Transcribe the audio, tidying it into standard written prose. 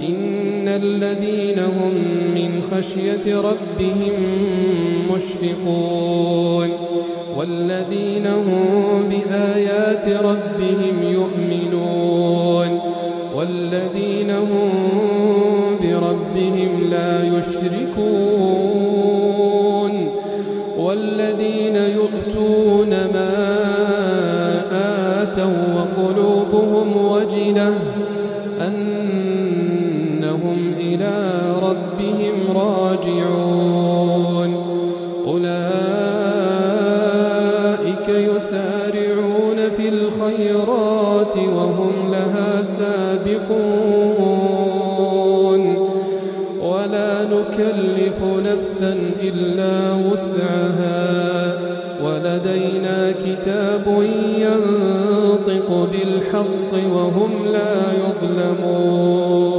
إن الذين هم من خشية ربهم مشفقون والذين هم بآيات ربهم يؤمنون والذين هم بربهم لا يشركون والذين يؤتون ما آتوا وقلوبهم وجلة أنهم إلى ربهم راجعون أولئك يسارعون في الخيرات وهم لها سابقون ولا نكلف نفسا إلا وسعها ولدينا كتاب ينطق بالحق وهم لا يظلمون